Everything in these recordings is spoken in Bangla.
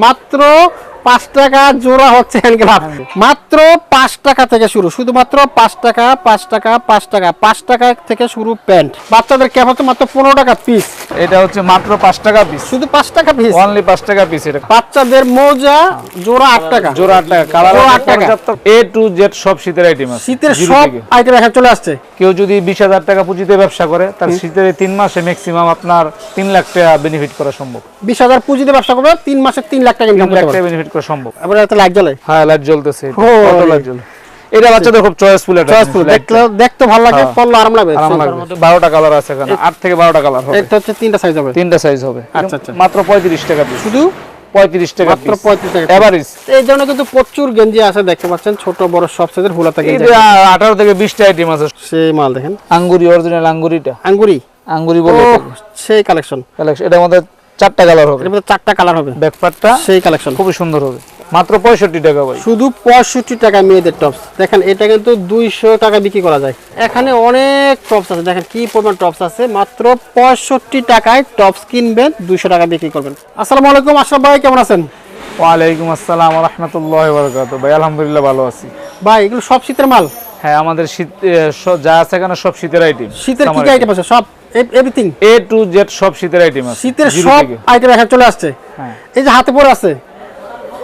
মাত্র 5 টাকা জোড়া হচ্ছে হ্যান্ড গ্লাভ। মাত্র 5 টাকা থেকে শুরু, শুধুমাত্র 5 টাকা 5 টাকা 5 টাকা 5 টাকা থেকে শুরু প্যান্ট। বাচ্চাদের ক্যাপ হচ্ছে মাত্র 15 টাকা পিস। এটা হচ্ছে মাত্র 5 টাকা পিস, শুধু 5 টাকা পিস, অনলি 5 টাকা পিস। এটা বাচ্চাদের মোজা জোড়া 8 টাকা, জোড়া 8 টাকা, কালার জোড়া 8 টাকা। A to Z সব শীতের আইটেম আছে। শীতের সব আইটেম এখানে চলে আসছে। কেউ যদি 20,000 টাকা পুঁজিতে ব্যবসা করে, তার শীতের 3 মাসে ম্যাক্সিমাম আপনার 3 লাখ টাকা বেনিফিট করা সম্ভব। 20,000 পুঁজিতে ব্যবসা করবে, 3 মাসে 3 লাখ টাকা ইনকাম করতে পারবে। বেনিফিট করা সম্ভব। এবারে একটা লাইট জ্বলে। হ্যাঁ, লাইট জ্বলতেছে। ও, অটো লাইট জ্বলে। এটা বাচ্চাদের খুব চয়েসফুল, এটা চয়েসফুল, দেখতে ভালো লাগে, পরলে আরাম লাগবে। 12টা কালার আছে এখানে, 8 থেকে 12টা কালার হবে। এটা হচ্ছে 3টা সাইজ হবে। 3টা সাইজ হবে। আচ্ছা আচ্ছা, মাত্র 35 টাকা পিস। শুধু 35 টাকা মাত্র পিস, 35 টাকা এভারেজ। এই জন্য কিন্তু প্রচুর গেঞ্জি আছে, দেখতে পাচ্ছেন ছোট বড় সব সাইজের হুলাতা গেঞ্জি। এটা 18 থেকে 20টা আইটেম আছে। সেই মাল দেখেন, আঙ্গুরি, অরিজিনাল আঙ্গুরিটা, আঙ্গুরি আঙ্গুরি বলে সেই কালেকশন। এটার মধ্যে 4টা কালার হবে, এর মধ্যে 4টা কালার হবে। ব্যাকপার্টটা সেই কালেকশন খুব সুন্দর হবে। মাত্র 65 টাকা ভাই, শুধু 65 টাকা মেয়েদের টপস। দেখেন এটা কিন্তু 200 টাকা বিক্রি করা যায়। এখানে অনেক টপস আছে, দেখেন কি পরিমাণ টপস আছে। মাত্র 65 টাকায় টপস কিনবেন, 200 টাকা বিক্রি করবেন। আসসালামু আলাইকুম আশরাফ ভাই, কেমন আছেন? ওয়ালাইকুম আসসালাম ওয়া রাহমাতুল্লাহি ওয়া বারাকাতুহু। ভাই আলহামদুলিল্লাহ ভালো আছি। ভাই এগুলো সব শীতের মাল? হ্যাঁ, আমাদের শীত যা আছে এখানে সব শীতের আইটেম। শীতের কি আইটেম আছে? সব এভরিথিং A to Z সব শীতের আইটেম আছে। শীতের সব আইটেম এখানে চলে আসছে। হ্যাঁ, এই যে হাতে পরে আছে,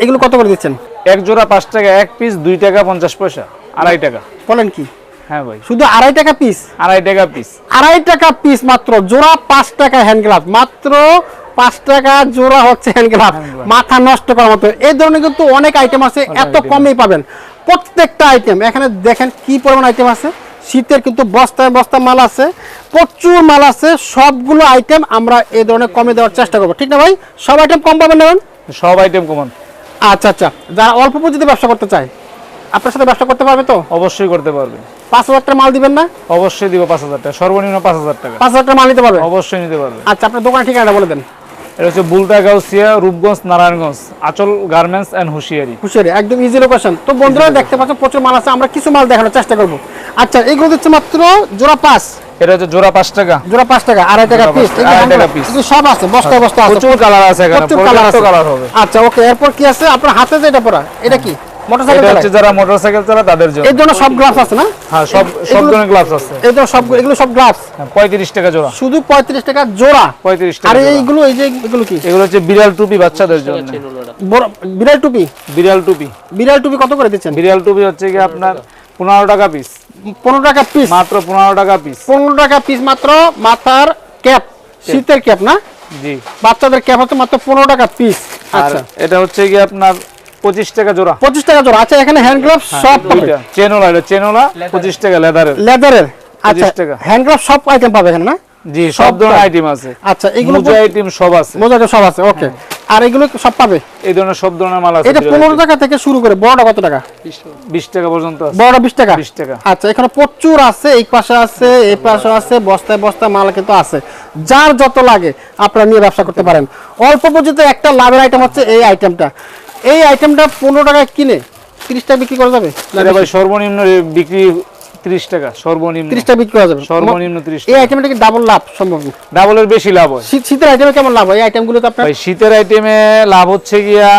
এগুলো কত করে দিচ্ছেন? এক জোড়া 5 টাকা, এক পিস 2 টাকা 50 পয়সা, 2.5 টাকা। বলেন কি? হ্যাঁ ভাই, শুধু 2.5 টাকা পিস? 2.5 টাকা পিস, 2.5 টাকা পিস মাত্র। জোড়া 5 টাকা হ্যান্ড গ্লাভ, মাত্র 5 টাকা জোড়া হচ্ছে হ্যান্ড গ্লাভ। মাথা নষ্ট করার মতো এই ধরনের কিন্তু অনেক আইটেম আছে, এত কমেই পাবেন প্রত্যেকটা আইটেম। এখানে দেখেন কি পরিমাণ আইটেম আছে। শীতের কিন্তু বস্তায় বস্তা মাল আছে, প্রচুর মাল আছে। সবগুলো আইটেম আমরা এই ধরনের কমে দেওয়ার চেষ্টা করবো, ঠিক না ভাই? সব আইটেম কম পাবেন নেবেন? সব আইটেম কমন। আচ্ছা আচ্ছা, যারা অল্প পুঁজিতে ব্যবসা করতে চায় আপনার সাথে ব্যবসা করতে পারবে তো? অবশ্যই করতে পারবে। 5,000 টাকা মাল দিবেন না? অবশ্যই দিব 5,000 টাকা, সর্বনিম্ন 5,000 টাকা। 5,000 টাকা মাল নিতে পারবে? অবশ্যই নিতে পারবে। আচ্ছা, আপনার দোকানের ঠিকানাটা বলে দেন। এটা হচ্ছে বুলতা গাউসিয়া, রূপগঞ্জ, নারায়ণগঞ্জ, আচল গার্মেন্টস এন্ড হুশিয়ারি। হুশিয়ারি, একদম ইজি লোকেশন। তো বন্ধুরা দেখতে পাচ্ছেন প্রচুর মাল আছে, আমরা কিছু মাল দেখানোর চেষ্টা করব। আচ্ছা, এগুলো দিচ্ছে মাত্র জোড়া 5। এটা হচ্ছে জোড়া 5 টাকা, জোড়া 5 টাকা, 2.5 টাকা পিস। 2.5 টাকা পিস। এগুলো সব আছে, বস্তায় বস্তা আছে, প্রচুর কালার আছে এখানে, প্রচুর কালার আছে। কালার হবে। আচ্ছা ওকে, এরপর কি আছে আপনার হাতে যেটা পরা? এটা কি মোটরসাইকেল এটা চালায়? হচ্ছে যারা মোটরসাইকেল চালায় তাদের জন্য। এই ধরনের সব গ্লাভস আছে না? হ্যাঁ, সব ধরনের গ্লাভস আছে। এই ধরনের সব, এগুলো সব গ্লাভস 35 টাকা জোড়া, শুধু 35 টাকা জোড়া। 35 আর টাকা জোড়া। এইগুলো, এই যে এগুলো কি? এগুলো হচ্ছে বিড়াল টুপি বাচ্চাদের জন্য। বিড়াল টুপি? বিড়াল টুপি, বিড়াল টুপি কত করে দিচ্ছেন? বিড়াল টুপি হচ্ছে কি আপনার 15 টাকা পিস। 15 টাকা পিস? মাত্র 15 টাকা পিস। 15 টাকা পিস মাত্র। মাথার ক্যাপ, শীতের ক্যাপ না? জি। বাচ্চাদের ক্যাপ হচ্ছে মাত্র 15 টাকা পিস। আর আচ্ছা, এটা হচ্ছে কি আপনার 25 টাকা জোড়া। 25 টাকা জোড়া। আচ্ছা, এখানে হ্যান্ড গ্লাভ সব পাবে? দুইটা চেনওলা, এটা চেনওলা 25 টাকা, লেদারের। লেদারের? আচ্ছা, 25 টাকা। হ্যান্ড গ্লাভ সব আইটেম পাবে এখানে না? জি, সব ধরনের আইটেম আছে। আচ্ছা, এগুলো মোজা আইটেম সব আছে। মোজাটা সব আছে, ওকে। আর এগুলো সব পাবে? এই ধরনের সব ধরনের মাল আছে। এটা 15 টাকা থেকে শুরু করে বড়টা কত টাকা? 20 টাকা পর্যন্ত আছে। বড়টা 20 টাকা? 20 টাকা। আচ্ছা, এখানে প্রচুর আছে, এই পাশে আছে, এই পাশে আছে, বস্তায় বস্তায় মাল কিন্তু আছে। যার যত লাগে আপনারা নিয়ে ব্যবসা করতে পারেন। অল্প পুঁজিতে একটা লাভের আইটেম হচ্ছে এই আইটেমটা। এই আইটেমটা 15 টাকায় কিনে 30 টাকা বিক্রি করা যাবে? এটা ভাই সর্বনিম্ন বিক্রি 30 টাকা, সর্বনিম্ন 30 টাকা বিক্রি করা যাবে সর্বনিম্ন 30 এই টাকা। আইটেমটা কি ডাবল লাভ সম্ভব? ডাবলের বেশি লাভ হয়। শীতের আইটেমে কেমন লাভ হয় এই আইটেমগুলো? তো আপনার ভাই শীতের আইটেমে লাভ হচ্ছে গিয়া,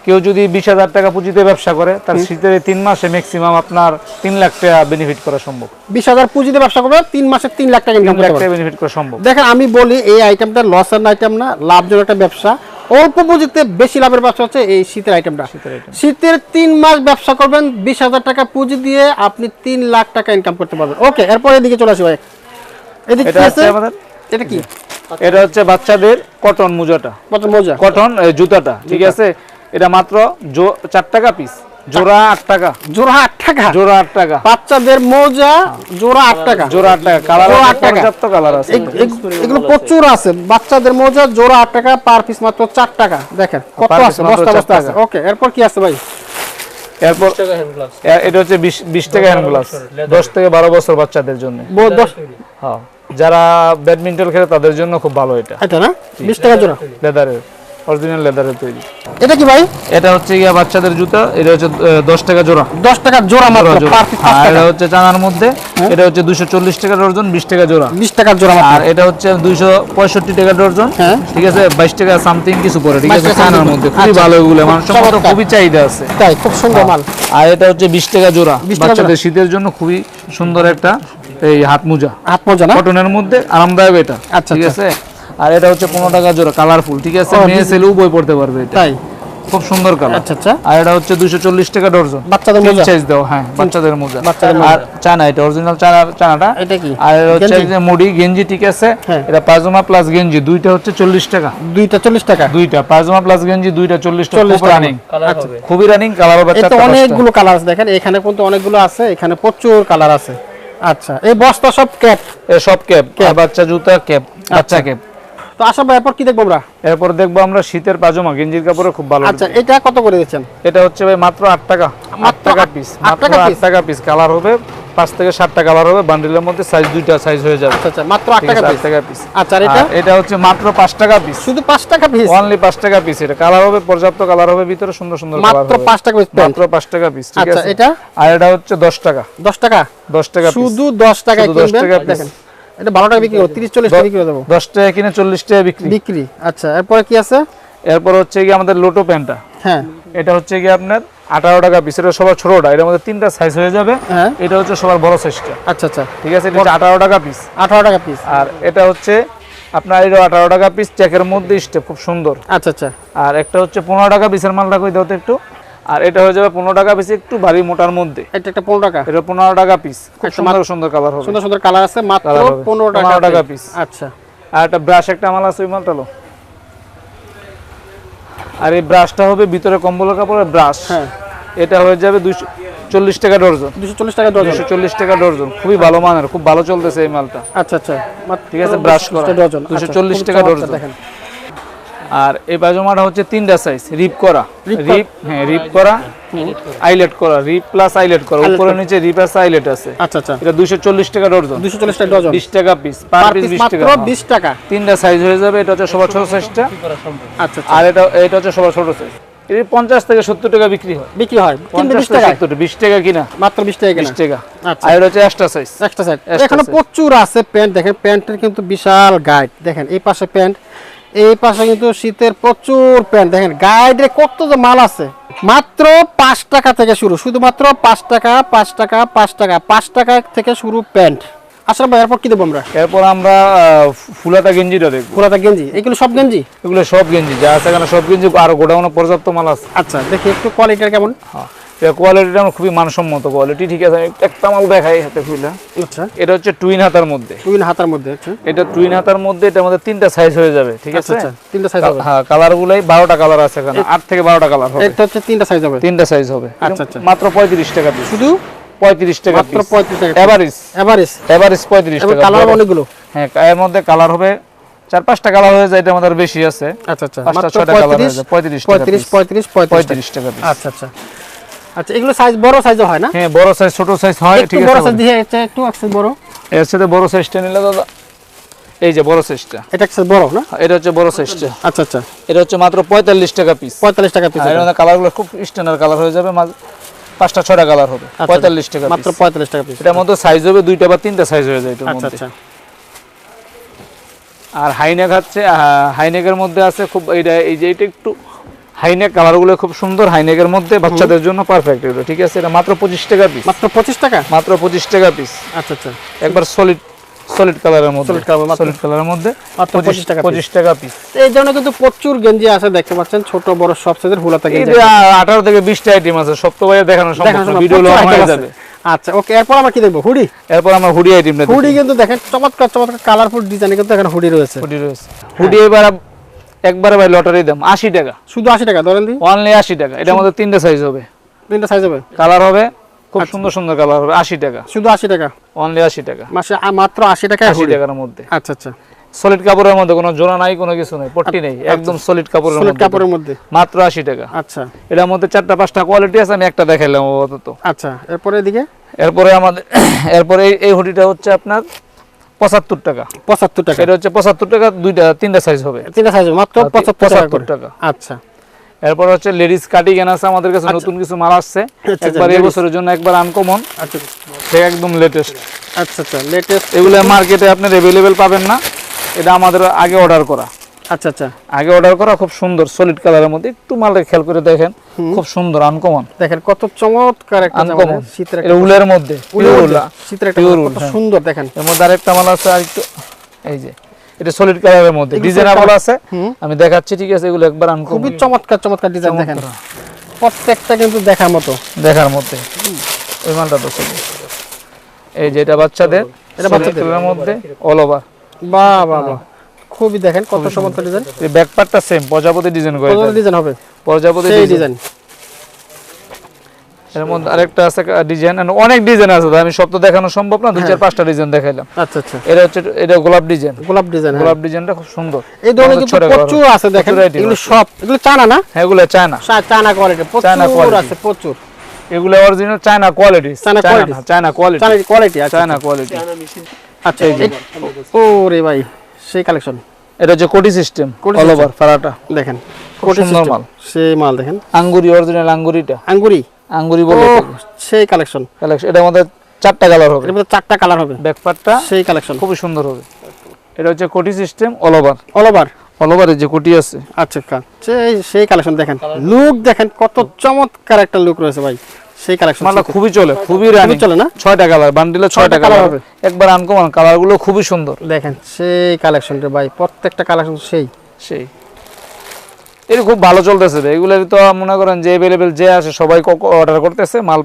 কেউ যদি 20,000 টাকা পুঁজিতে ব্যবসা করে, তার শীতের 3 মাসে ম্যাক্সিমাম আপনার 3 লাখ টাকা বেনিফিট করা সম্ভব। 20,000 পুঁজিতে ব্যবসা করবে, 3 মাসে 3 লাখ টাকা ইনকাম করতে পারবে। বেনিফিট করা সম্ভব। দেখেন, আমি বলি এই আইটেমটা লসের আইটেম না, লাভজনক একটা ব্যবসা। অল্প পুঁজিতে বেশি লাভের ব্যবসা হচ্ছে এই শীতের আইটেমটা। শীতের 3 মাস ব্যবসা করবেন, 20,000 টাকা পুঁজি দিয়ে আপনি 3 লাখ টাকা ইনকাম করতে পারবেন। ওকে, এরপর এদিকে চলে আসি ভাই। এদিকে এটা কি হচ্ছে আছে? আমাদের, এটা কি? এটা হচ্ছে বাচ্চাদের কটন মোজাটা, কত মোজা? কটন জুতাটা, ঠিক আছে। এটা মাত্র 4 টাকা পিস, জোড়া 8 টাকা। জোড়া 8 টাকা? জোড়া 8 টাকা। বাচ্চাদের মোজা জোড়া 8 টাকা? জোড়া 8 টাকা, কালার জোড়া 8 টাকা। পর্যাপ্ত কালার আছে। এগুলো প্রচুর আছে। বাচ্চাদের মোজা জোড়া 8 টাকা, পার পিস মাত্র 4 টাকা। দেখেন কত Per piece আছে, মাত্র বস্তা 4 বস্তা আছে। টাকা। ওকে, এরপর কি আছে ভাই? এরপর এটা হচ্ছে 20 টাকা হ্যান্ড গ্লাভস, 10 থেকে 12 বছর বাচ্চাদের জন্য। হ্যাঁ, যারা ব্যাডমিন্টন খেলে তাদের জন্য খুব ভালো এটা। এটা না? 20 টাকা জোড়া? লেদারের। অরিজিনাল লেদারের তৈরি। এটা কি ভাই? এটা হচ্ছে গিয়া বাচ্চাদের জুতা, এটা হচ্ছে 10 টাকা জোড়া। 10 টাকা জোড়া মাত্র, পার পিস 5 আর টাকা। এটা হচ্ছে চানার মধ্যে, এটা হচ্ছে 240 টাকা ডজন, 20 টাকা জোড়া। 20 টাকা জোড়া মাত্র। আর এটা হচ্ছে 265 টাকা ডজন, হ্যাঁ। ঠিক আছে, 22 টাকা সামথিং কিছু পড়ে, ঠিক 22 আছে, টাকা চানার something। মধ্যে খুবই আচ্ছা। ভালো, এগুলো মানুষের মধ্যে চমৎকার। খুবই চাহিদা আছে। তাই খুব সুন্দর মাল। আর এটা হচ্ছে 20 টাকা জোড়া, 20 টাকা বাচ্চাদের শীতের জন্য খুবই সুন্দর একটা এই হাত মোজা, হাত মোজা না? কটনের মধ্যে আরামদায়ক এটা, আচ্ছা, ঠিক আচ্ছা। আছে। আর এটা হচ্ছে 15 টাকা জোড়া, কালারফুল, ঠিক আছে, ও, মেয়ে ছেলে উভয় পড়তে পারবে এটা, তাই খুব সুন্দর কালার। আচ্ছা, আচ্ছা। আর এটা হচ্ছে 240 টাকা ডজন, বাচ্চাদের মোজা? সাইজ দাও, হ্যাঁ, বাচ্চাদের মোজা। বাচ্চাদের মোজা। আর চানা, এটা অরিজিনাল চানাটা। এটা কি? আর এটা হচ্ছে গেঞ্জি? যে মুড়ি গেঞ্জি, ঠিক আছে, হ্যাঁ। এটা পায়জামা প্লাস গেঞ্জি, দুইটা হচ্ছে 40 টাকা। দুইটা 40 টাকা। দুইটা পায়জামা প্লাস গেঞ্জি, দুইটা 40 টাকা, 40 খুব টাকা। রানিং, আচ্ছা। খুবই রানিং কালার হবে। এতে অনেকগুলো কালার আছে, দেখেন এখানে কিন্তু অনেকগুলো আছে, এখানে প্রচুর কালার আছে। আচ্ছা, এই বস্তা সব ক্যাপ? এ সব ক্যাপ, আর বাচ্চা জুতা ক্যাপ, বাচ্চা ক্যাপ। তো আশা ভাই এরপর কি দেখবো আমরা? এরপর দেখবো আমরা শীতের পাজামা, গেঞ্জির কাপড়ে খুব ভালো। আচ্ছা, এটা কত করে দিচ্ছেন? এটা হচ্ছে ভাই মাত্র 8 টাকা, 8 টাকা পিস, 8 মাত্র টাকা 8 টাকা পিস। কালার হবে 5 থেকে 7টা কালার হবে, বান্ডিলের মধ্যে সাইজ দুইটা সাইজ হয়ে যাবে। আচ্ছা, আচ্ছা, মাত্র 8 ঠিক টাকা আছে, পিস। 8 টাকা পিস। আচ্ছা, আর এটা? আর এটা হচ্ছে মাত্র 5 টাকা পিস, শুধু 5 টাকা পিস? অনলি 5 টাকা পিস। এটা কালার হবে পর্যাপ্ত, কালার হবে ভিতরে সুন্দর সুন্দর কালার মাত্র হবে। 5 টাকা পিস প্যান্ট? মাত্র 5 টাকা পিস, ঠিক আচ্ছা, আছে। এটা? আর এটা হচ্ছে 10 টাকা। 10 টাকা? 10 টাকা পিস, শুধু 10 টাকায় শুধু 10 কিনবেন? টাকা পিস। দেখেন এটা 12 টাকা বিক্রি করব, 30-40 টাকা বিক্রি করে দেবো। 10 টাকা কিনে 40 টাকা বিক্রি। বিক্রি। আচ্ছা, এরপরে কি আছে? এরপর হচ্ছে কি আমাদের লোটো প্যান্টটা, হ্যাঁ। এটা হচ্ছে কি আপনার 18 টাকা পিস। এটা সবার ছোটটা, এর মধ্যে 3টা সাইজ হয়ে যাবে। হ্যাঁ। এটা হচ্ছে সবার বড় সাইজটা, আচ্ছা, আচ্ছা, ঠিক আছে। এটা হচ্ছে 18 টাকা পিস। 18 টাকা পিস। আর এটা হচ্ছে আপনার এটা 18 টাকা পিস, চেকের মধ্যে স্টেপ, খুব সুন্দর। আচ্ছা, আচ্ছা। আর একটা হচ্ছে 15 টাকা পিসের মালটা কই দাও তো একটু। আর এটা হয়ে যাবে 15 টাকা পিস, একটু ভারী মোটার মধ্যে। এটা একটা 15 টাকা। এটা 15 টাকা পিস, খুব একটা সুন্দর সুন্দর কালার হবে, সুন্দর সুন্দর কালার আছে, মাত্র কালার হবে। 15 15 টাকা টাকা পিস। আচ্ছা। আর একটা ব্রাশ, একটা মাল আছে, ওই মালটা লো। আর এই ব্রাশটা হবে ভিতরে কম্বলের কাপড়ের ব্রাশ। হ্যাঁ। এটা হয়ে যাবে 240 টাকা ডজন। 240 টাকা ডজন? 240 টাকা ডজন, খুবই ভালো মানের, খুব ভালো চলতেছে এই মালটা। আচ্ছা, আচ্ছা, ঠিক আছে, ব্রাশ করা, 240 টাকা ডজন। দেখেন। আর এই পাজামাটা হচ্ছে 3টা সাইজ, রিপ করা, রিপ, হ্যাঁ, রিপ করা, আইলেট করা, রিপ প্লাস আইলেট করা, উপরে নিচে রিপ আছে, আইলেট আছে। আচ্ছা, আচ্ছা, এটা 240 টাকা ডজন। 240 টাকা ডজন? 20 টাকা পিস, পার পিস 20 মাত্র টাকা। 20 টাকা? 3টা সাইজ হয়ে যাবে। এটা হচ্ছে সবার ছোট সাইজটা। আচ্ছা, আর এটা হচ্ছে সবার ছোট সাইজ। এর 50 থেকে 70 টাকা বিক্রি হয়। বিক্রি হয় 50 20 থেকে টাকা? 70, 20 টাকা কিনা, মাত্র 20 টাকা কিনা? 20 টাকা। আচ্ছা। আর এটা হচ্ছে extra size. Extra size extra এখানে size। প্রচুর আছে প্যান্ট। দেখেন প্যান্টের কিন্তু বিশাল গাইড, দেখেন এই পাশে প্যান্ট, এই পাশে কিন্তু শীতের প্রচুর প্যান্ট। দেখেন গাইডে কত যে মাল আছে। মাত্র 5 টাকা থেকে শুরু, শুধুমাত্র 5 টাকা, 5 টাকা, 5 টাকা, 5 টাকা থেকে শুরু প্যান্ট। আসলে ভাই এরপর কি দেবো আমরা? এরপর আমরা ফুলাতা গেঞ্জিটা দেখবো। পুরাতা গেঞ্জি? এগুলো সব গেঞ্জি? এগুলো সব গেঞ্জি যা আছে এখানে, সব গেঞ্জি। আর গোডাউনে পর্যাপ্ত মাল আছে। আচ্ছা, দেখি একটু কোয়ালিটিটা কেমন। হ্যাঁ, এটা কোয়ালিটিটা খুবই মানসম্মত কোয়ালিটি, ঠিক আছে। একটা মাল দেখাই হাতে খুলে। আচ্ছা, এটা হচ্ছে টুইন হাতার মধ্যে। টুইন হাতার মধ্যে? আচ্ছা, এটা টুইন হাতার মধ্যে, এটার মধ্যে 3টা সাইজ হয়ে যাবে, ঠিক আছে। আচ্ছা, 3টা সাইজ হবে? হ্যাঁ, কালার গুলাই 12টা কালার আছে এখানে, 8 থেকে 12টা কালার হবে। এটা হচ্ছে 3টা সাইজ হবে? 3টা সাইজ হবে। আচ্ছা, আচ্ছা। মাত্র 35 টাকা পিস, শুধু 35 টাকা মাত্র পিস, 35 টাকা? Average, average? এভারেজ 35 এবং টাকা। কালার অনেকগুলো? হ্যাঁ, এর মধ্যে কালার হবে 4-5টা কালার হয়ে যায়, এটা আমাদের বেশি আছে। আচ্ছা, আচ্ছা, 5টা-6টা কালার হয়ে যায়, 35 টাকা পিস। 35 টাকা পিস। আচ্ছা, আচ্ছা, আচ্ছা। এগুলো সাইজ বড় সাইজও হয় না? হ্যাঁ, বড় সাইজ ছোট সাইজ হয়, একটু ঠিক বড় আছে। সাইজ দিয়ে এটা একটু একটু বড়। এর সাথে বড় সাইজটা নিলে দাদা, এই যে বড় সাইজটা, এটা একটু বড় না? এটা হচ্ছে বড় সাইজটা। আচ্ছা, আচ্ছা, এটা হচ্ছে মাত্র 45 টাকা পিস। 45 টাকা পিস? আর এর মধ্যে কালারগুলো খুব স্ট্যান্ডার্ড কালার হয়ে যাবে, 5টা-6টা কালার হবে, 45 টাকা মাত্র পিস। 45 টাকা পিস? এটার মধ্যে সাইজ হবে 2টা বা 3টা সাইজ হয়ে যায় এটার আচ্ছা, মধ্যে। আচ্ছা। আর হাইনেক হচ্ছে, হাইনেকের মধ্যে আছে খুব এইটা, এই যে এটা একটু হাইনেক, কালারগুলো খুব সুন্দর। হাইনেকের মধ্যে বাচ্চাদের জন্য পারফেক্ট এগুলো, ঠিক আছে। এটা মাত্র 25 টাকা পিস। মাত্র 25 টাকা? মাত্র 25 টাকা পিস। আচ্ছা, আচ্ছা। একবার সলিড কালারের মধ্যে, Solid colour, মাত্র- সলিড কালারের মধ্যে মাত্র 25 টাকা 25 টাকা পিস। এই ধরনের কিন্তু প্রচুর গেঞ্জি আছে, দেখতে পাচ্ছেন, ছোট বড় সব সাইজের হুলাতা গেঞ্জি। এটা 18 থেকে 20টা আইটেম আছে, সব তো ভাই দেখানো সম্ভব না, ভিডিও লং হয়ে যাবে। আচ্ছা, ওকে। এরপর আমরা কি দেখবো? হুডি? এরপর আমরা হুডি আইটেমটা হুডি কিন্তু দেখেন চমৎকার চমৎকার কালারফুল ডিজাইনে কিন্তু এখানে হুডি রয়েছে। হুডি রয়েছে। হুডি এবার একবারে ভাই লটারি দাম 80 টাকা, শুধু 80 টাকা ধরেন দি? অনলি 80 টাকা। এটার মধ্যে 3টা সাইজ হবে, 3টা সাইজ হবে, কালার হবে খুব সুন্দর সুন্দর কালার হবে। 80 টাকা, শুধু 80 টাকা? অনলি 80 টাকা, মাসে মাত্র 80 টাকায় 80 হুডি? টাকার মধ্যে। আচ্ছা, আচ্ছা। সলিড কাপড়ের মধ্যে কোনো জোড়া নাই, কোনো কিছু নাই, পট্টি নেই, একদম সলিড কাপড়ের সলিড মধ্যে, কাপড়ের মধ্যে মাত্র 80 টাকা। আচ্ছা, এটার মধ্যে 4টা-5টা কোয়ালিটি আছে, আমি একটা দেখাইলাম আপাতত। আচ্ছা। এরপরে এদিকে এরপরে আমাদের এই হুডিটা হচ্ছে আপনার 75 টাকা। 75 টাকা। এটা হচ্ছে 75 টাকা, তিনটা সাইজ হবে। তিনটা সাইজ মাত্র 75 টাকা। আচ্ছা। এরপর হচ্ছে লেডিস কার্ডিগান আছে আমাদের কাছে, নতুন কিছু মাল আসছে একবার এই বছরের জন্য, একবার আনকমন। আচ্ছা সে একদম লেটেস্ট। আচ্ছা আচ্ছা লেটেস্ট। এগুলো মার্কেটে আপনার अवेलेबल পাবেন না, এটা আমাদের আগে অর্ডার করা। আচ্ছা আচ্ছা আগে অর্ডার করা, খুব সুন্দর সলিড কালারের মধ্যে, একটু মালটা খেয়াল করে দেখেন, খুব সুন্দর আনকমন। দেখেন কত চমৎকার একটা আনকমন শীতের এটা উলের মধ্যে, পিওর উল, শীতের একটা কত সুন্দর দেখেন। এর মধ্যে আরেকটা মাল আছে আরেকটু, এই যে এটা সলিড কালারের মধ্যে ডিজাইনেবল আছে, আমি দেখাচ্ছি, ঠিক আছে? এগুলো একবার আনকমন, খুবই চমৎকার চমৎকার ডিজাইন দেখেন, প্রত্যেকটা কিন্তু দেখার মধ্যে। ওই মালটা তো এই যে এটা বাচ্চাদের, এটা বাচ্চাদের মধ্যে অল ওভার। বাহ বাহ বাহ, খুবই দেখেন কত চমৎকার ডিজাইন। এই ব্যাক পার্টটা সেম প্রজাপতি ডিজাইন করে, কত ডিজাইন হবে? প্রজাপতি ডিজাইন। এর মধ্যে আরেকটা আছে ডিজাইন, অনেক ডিজাইন আছে, আমি সব তো দেখানো সম্ভব না, 2-4-5টা ডিজাইন দেখাইলাম। আচ্ছা আচ্ছা, এটা হচ্ছে এটা গোলাপ ডিজাইন। গোলাপ ডিজাইনটা খুব সুন্দর। এই ধরনের কিন্তু প্রচুর আছে দেখেন, এগুলো সব এগুলো চায়না না? হ্যাঁ, এগুলো চায়না, চায়না কোয়ালিটি প্রচুর আছে, প্রচুর। এগুলো original China quality, China quality. আচ্ছা, ওরে ভাই সেই কালেকশন। এটা হচ্ছে কোটি সিস্টেম অল ওভার ফারাটা, দেখেন কোটি সুন্দর মাল, সেই মাল দেখেন। আঙ্গুরি, অরিজিনাল আঙ্গুরিটা, আঙ্গুরি বলে সেই কালেকশন। এটা আমাদের 4টা কালার হবে, এর মধ্যে 4টা কালার হবে, ব্যাক পার্টটা সেই কালেকশন খুব সুন্দর হবে। এটা হচ্ছে কোটি সিস্টেম অল ওভার এই যে কোটি আছে। আচ্ছা, সেই কালেকশন দেখেন, লুক দেখেন কত চমৎকার একটা লুক রয়েছে ভাই, সেই কালেকশন। মালটা খুবই চলে, খুবই রানিং চলে না? 6টা কালার, বান্ডিলে 6টা কালার হবে, একবার আনকমন, কালারগুলো খুবই সুন্দর দেখেন, সেই কালেকশন রে ভাই, প্রত্যেকটা কালেকশন সেই এটা খুব ভালো চলতেছে। এগুলোর তো মনে করেন যে अवेलेबल যে আসে সবাই অর্ডার করতেছে, মাল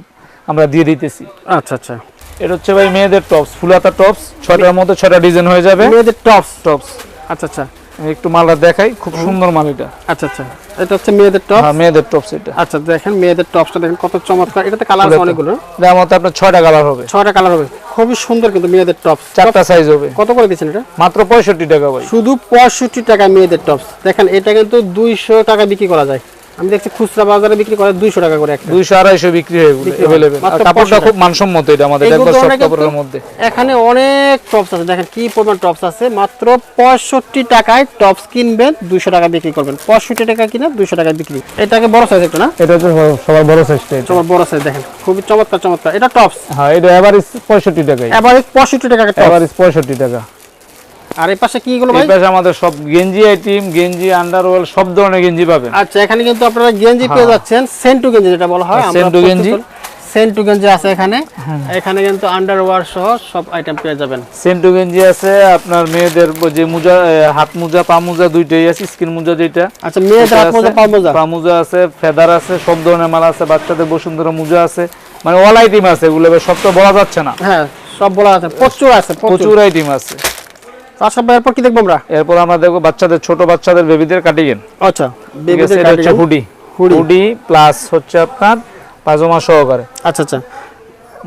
আমরা দিয়ে দিতেছি। আচ্ছা আচ্ছা, এটা হচ্ছে ভাই মেয়েদের টপস, ফুলাতা টপস, 6টার মধ্যে 6টা ডিজাইন হয়ে যাবে, মেয়েদের টপস। আচ্ছা আচ্ছা, একটু মালটা দেখাই, খুব সুন্দর মাল এটা। আচ্ছা আচ্ছা, এটা হচ্ছে মেয়েদের টপস। হ্যাঁ, মেয়েদের টপস এটা। আচ্ছা দেখেন, মেয়েদের টপসটা দেখেন কত চমৎকার, এটাতে কালার আছে অনেকগুলো। এর মধ্যে আপনার 6টা কালার হবে, 6টা কালার হবে, খুবই সুন্দর কিন্তু মেয়েদের টপস। 4টা সাইজ হবে। কত করে দিচ্ছেন এটা? মাত্র 65 টাকা ভাই, শুধু 65 টাকা মেয়েদের টপস। দেখেন এটা কিন্তু 200 টাকা বিক্রি করা যায়, আমি দেখছি খুচরা বাজারে বিক্রি করে 200 টাকা করে, 200-250 বিক্রি হয় अवेलेबल। আর কাপড়টা খুব মানসম্মত, এটা আমাদের একবার সব কাপড়ের মধ্যে। এখানে অনেক টপস আছে, দেখেন কি পরিমাণ টপস আছে। মাত্র 65 টাকায় টপস কিনবেন, 200 টাকা বিক্রি করবেন। 65 টাকা কিনে 200 টাকা বিক্রি। এটাকে বড় সাইজ একটু না? এটা হচ্ছে সবার বড় সাইজটা, এটা সবার বড় সাইজ দেখেন, খুবই চমৎকার। এটা টপস। হ্যাঁ, এটা এভারেজ 65 টাকা, এভারেজ 65 টাকা টপস, এভারেজ 65 টাকা। আর এই পাশে কি গুলো ভাই? এই পাশে আমাদের সব গেঞ্জি আইটেম, গেঞ্জি, আন্ডারওয়্যার, সব ধরনের গেঞ্জি পাবেন। আচ্ছা, এখানে কিন্তু আপনারা গেঞ্জি পেয়ে যাচ্ছেন, সেন্টু গেঞ্জি যেটা বলা হয়, সেন্টু গেঞ্জি, সেন্টু গেঞ্জি আছে এখানে। এখানে কিন্তু আন্ডারওয়্যার সহ সব আইটেম পেয়ে যাবেন। সেন্টু গেঞ্জি আছে আপনার মেয়েদের, যে মোজা, হাত মোজা, পা মোজা দুইটাই আছে, স্কিন মোজা যেটা। আচ্ছা, মেয়েদের হাত মোজা, পা মোজা আছে, ফেদার আছে, সব ধরনের মাল আছে। বাচ্চাদের বসুন্ধরা মোজা আছে, মানে অল আইটেম আছে। এগুলো সব তো বলা যাচ্ছে না। হ্যাঁ, সব বলা আছে, প্রচুর আইটেম আছে। আচ্ছা, এরপর কি দেখবো আমরা? এরপর আমরা দেখবো বাচ্চাদের, ছোট বাচ্চাদের, বেবিদের কাটিং। আচ্ছা, বেবিদের কাটিং, হুডি প্লাস হচ্ছে আপনার পাজামা সহকারে। আচ্ছা আচ্ছা,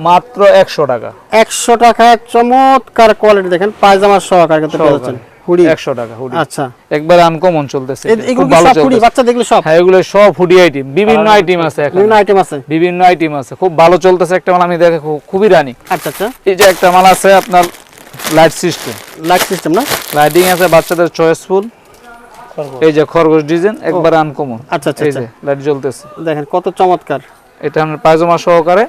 মাত্র 100 টাকা। 100 টাকায় চমৎকার কোয়ালিটি দেখেন, পায়জামা সহকারে কিন্তু পেয়ে যাচ্ছেন। হুডি 100 টাকা, হুডি। আচ্ছা, একবার আনকমন চলতেছে, খুব ভালো চলতেছে। হুডি বাচ্চা দেখলে সব, হ্যাঁ, এগুলো সব হুডি আইটেম, বিভিন্ন আইটেম আছে, বিভিন্ন আইটেম আছে, খুব ভালো চলতেছে। একটা মাল আমি দেখে খুবই রানি। আচ্ছা আচ্ছা, এই যে একটা মাল আছে আপনার লাইট সিস্টেম না, লাইটিং আছে, বাচ্চাদের চয়েসফুল। এই যে খরগোশ ডিজাইন, একবার আনকমন। আচ্ছা আচ্ছা, এই যে লাইট জ্বলতেছে, দেখেন কত চমৎকার। এটা আপনার পায়জামা সহকারে।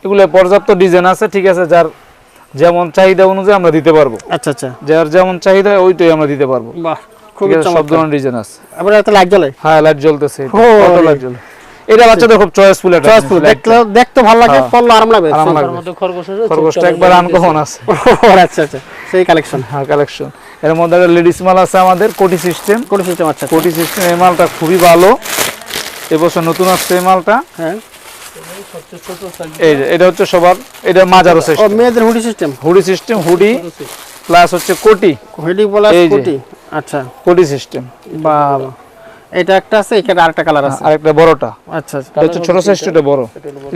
এগুলো পর্যাপ্ত ডিজাইন আছে, ঠিক আছে, যার যেমন চাহিদা অনুযায়ী আমরা দিতে পারবো। আচ্ছা আচ্ছা, যার যেমন চাহিদা ওইটাই আমরা দিতে পারবো। বাহ, খুব চমৎকার, সব ধরনের ডিজাইন আছে। আবার এত লাইট জ্বলে? হ্যাঁ, লাইট জ্বলতেছে, অটো লাইট জ্বলে। এটা বাচ্চাদের খুব চয়েসফুল, এটা দেখতে ভালো লাগে, পরলে আরাম লাগবে। খরগোশটা একবার আনকমন আছে। আচ্ছা আচ্ছা, সেই কালেকশন। হ্যাঁ, কালেকশন। এর মধ্যে লেডিস মাল আছে আমাদের, কোটি সিস্টেম। আচ্ছা, কোটি সিস্টেম, এই মালটা খুবই ভালো, এবছর নতুন আসছে এই মালটা। হ্যাঁ, এই যে এটা হচ্ছে সবার, এটা মাজারো সিস্টেম, মেয়েদের হুডি সিস্টেম, হুডি প্লাস হচ্ছে কোটি, কোটি। আচ্ছা, কোটি সিস্টেম। বাহ, এটা একটা আছে, এখানে আরেকটা কালার আছে, আরেকটা বড়টা। আচ্ছা, এটা হচ্ছে ছোট সাইজটা, বড়।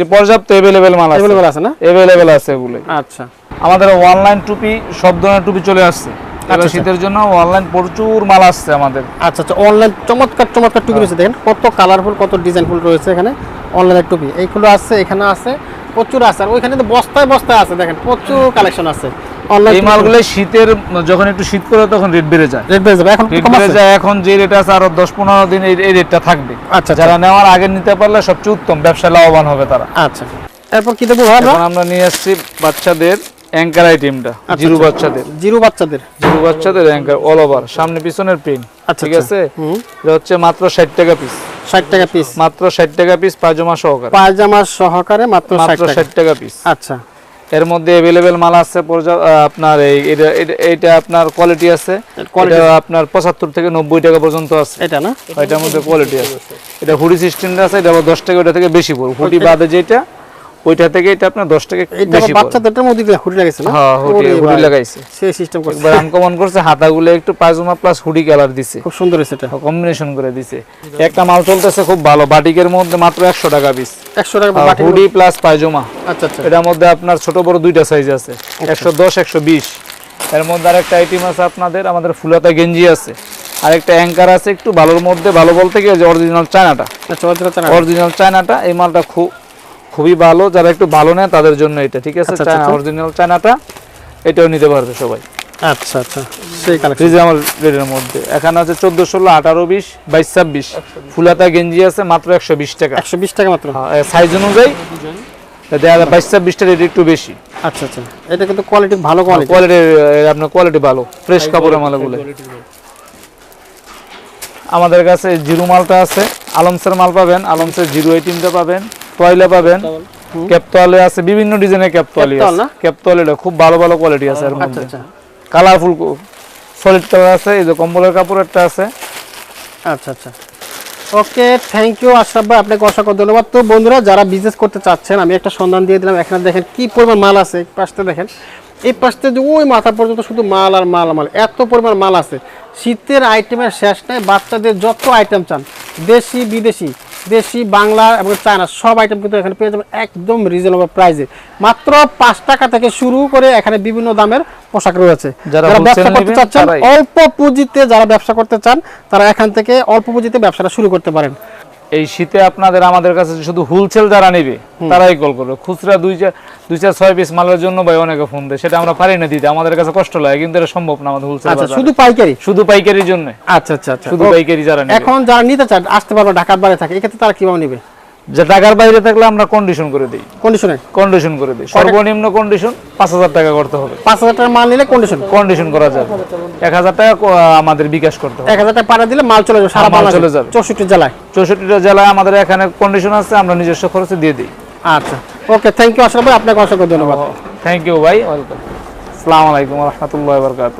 এই পর্যাপ্ত अवेलेबल মাল আছে, আছে না? अवेलेबल আছে এগুলো। আচ্ছা, আমাদের অনলাইন টুপি, সব ধরনের টুপি চলে আসছে। এবার শীতের জন্য অনলাইন প্রচুর মাল আসছে আমাদের। আচ্ছা আচ্ছা, অনলাইন চমৎকার টুপি রয়েছে, দেখেন কত কালারফুল, কত ডিজাইনফুল রয়েছে এখানে। অনলাইনের টুপি এইগুলো আছে, এখানে আছে। প্রচুর আছে, আর ওইখানে তো বস্তায় বস্তায় আছে, দেখেন প্রচুর কালেকশন আছে। এই মালগুলো শীতের যখন একটু শীত পড়ে তখন রেট বেড়ে যায়, রেট বেড়ে যাবে, এখন রেট কম বেড়ে আছে। যায়। এখন যে রেট আছে আরো 10-15 দিন এই রেটটা থাকবে। আচ্ছা, যারা নেওয়ার আগে নিতে পারলে সবচেয়ে উত্তম, ব্যবসা লাভবান হবে তারা। আচ্ছা, এরপর কি দেবো ভাই? এখন আমরা নিয়ে আসছি বাচ্চাদের অ্যাঙ্কার আইটেমটা, জিরো বাচ্চাদের, জিরো বাচ্চাদের অ্যাঙ্কার অল ওভার, সামনে পিছনের প্রিন্ট। আচ্ছা, ঠিক আছে, হুম, এটা হচ্ছে মাত্র 60 টাকা পিস, 60 টাকা পিস, মাত্র 60 টাকা পিস, পায়জামা সহকারে, পায়জামা সহকারে মাত্র 60 মাত্র টাকা। 60 টাকা পিস। আচ্ছা, এর মধ্যে अवेलेबल মাল আছে আপনার এটা আপনার কোয়ালিটি আছে, এটা আপনার 75 থেকে 90 টাকা পর্যন্ত আছে। এটা না, এটার মধ্যে কোয়ালিটি আছে, এটা হুডি সিস্টেমটা আছে, এটা আবার 10 টাকা ওটা থেকে বেশি পড়ে, হুডি বাদে যেটা ওইটা থেকে এটা আপনার 10 টাকা এটা বেশি পড়ে। বাচ্চাদেরটার মধ্যে হুডি লাগাইছে না? হ্যাঁ, হুডি লাগাইছে, সেই সিস্টেম করছে, একবার আনকমন করছে, হাতাগুলো একটু পায়জামা প্লাস হুডি কালার দিছে, খুব সুন্দর হয়েছে এটা, কম্বিনেশন করে দিছে। একটা মাল চলতেছে খুব ভালো, বাটিকের মধ্যে মাত্র 100 টাকা পিস, 100 টাকা বাটি। হুডি প্লাস পায়জামা। আচ্ছা, আচ্ছা, এটার মধ্যে আপনার ছোট বড় দুইটা সাইজ আছে, 110 120। এর মধ্যে আরেকটা আইটেম আছে আপনাদের, আমাদের ফুলাতা গেঞ্জি আছে, আরেকটা অ্যাঙ্কার আছে একটু ভালোর মধ্যে, ভালো বলতে গিয়ে যে অরিজিনাল চায়নাটা, আচ্ছা, অরিজিনাল অরিজিনাল চায়নাটা, এই মালটা খুবই ভালো, যারা একটু ভালো নেয় তাদের জন্য এটা। ঠিক আছে, আচ্ছা, চায়না আচ্ছা। অরিজিনাল চায়নাটা, এটাও নিতে পারবে সবাই। আচ্ছা, আচ্ছা, সেই কালেকশন। এই যে আমার রেটের মধ্যে এখানে আছে 14 16 18 20 22 26 ফুলাতা গেঞ্জি আছে মাত্র 120 টাকা, 120 টাকা মাত্র, সাইজ অনুযায়ী দেখা যায় 22 26 রেট একটু বেশি। আচ্ছা, আচ্ছা, এটা কিন্তু কোয়ালিটি ভালো, কোয়ালিটি আপনার কোয়ালিটি ভালো, ফ্রেশ কাপড়ের মালগুলো। আমাদের কাছে জিরো মালটা আছে, আলমসের মাল পাবেন, আলমসের জিরো আইটেমটা পাবেন, টয়লা পাবেন, ক্যাপতলে আছে, বিভিন্ন ডিজাইনের ক্যাপতলি ক্যাপতল আছে, না? ক্যাপতলিটা খুব ভালো ভালো কোয়ালিটি আছে এর আচ্ছা, মধ্যে, আচ্ছা, কালারফুল সলিড কালার আছে, এই যে কম্বলের কাপড়েরটা আছে। আচ্ছা, আচ্ছা, ওকে, থ্যাংক ইউ আশরাফ ভাই, আপনাকে অসংখ্য ধন্যবাদ। তো বন্ধুরা, যারা বিজনেস করতে চাচ্ছেন, আমি একটা সন্ধান দিয়ে দিলাম। এখানে দেখেন কি পরিমাণ মাল আছে, এই পাশটা দেখেন, এই পাশটা যে ওই মাথা পর্যন্ত শুধু মাল আর মাল, এত পরিমাণ মাল আছে। শীতের আইটেমের শেষ নেই, বাচ্চাদের যত আইটেম চান, দেশি বিদেশি, দেশি বাংলা এবং চায়না সব আইটেম কিন্তু এখানে পেয়ে যাবেন একদম রিজনেবল প্রাইসে। মাত্র 5 টাকা থেকে শুরু করে এখানে বিভিন্ন দামের পোশাক রয়েছে। যারা ব্যবসা করতে চাচ্ছেন, অল্প পুঁজিতে যারা ব্যবসা করতে চান, তারা এখান থেকে অল্প পুঁজিতে ব্যবসাটা শুরু করতে পারেন। এই শীতে আপনাদের আমাদের কাছে শুধু হোলসেল যারা নেবে তারাই কল করবে, খুচরা 2-4-6 পিস মালের জন্য ভাই অনেকে ফোন দেয়, সেটা আমরা পারি না দিতে, আমাদের কাছে কষ্ট লাগে, কিন্তু এটা সম্ভব না আমাদের হোলসেল। আচ্ছা, শুধু পাইকারি, শুধু পাইকারির জন্য। আচ্ছা, আচ্ছা, আচ্ছা, শুধু পাইকারি যারা নেবে। এখন যারা নিতে চান আসতে পারবে, ঢাকার বাইরে থাকে, এক্ষেত্রে তারা কিভাবে নেবে? যে ঢাকার বাইরে থাকলে আমরা কন্ডিশন করে দিই, কন্ডিশনে করে দিই, সর্বনিম্ন কন্ডিশন 5000 টাকা করতে হবে। 5000 টাকার মাল নিলে কন্ডিশন করা যাবে, 1000 টাকা আমাদের বিকাশ করতে হবে। 1000 টাকা পাঠিয়ে দিলে মাল চলে যাবে সারা বাংলাদেশে, চলে যাবে 64 জেলায়। 64টা জেলায় আমাদের এখানে কন্ডিশন আছে, আমরা নিজস্ব খরচে দিয়ে দিই। আচ্ছা, ওকে, থ্যাংক ইউ আশরাফ ভাই, আপনাকে অসংখ্য ধন্যবাদ। থ্যাংক ইউ ভাই, ওয়েলকাম। আসসালামু আলাইকুম ওয়া রাহমাতুল্লাহি ওয়া বারাকাতুহু।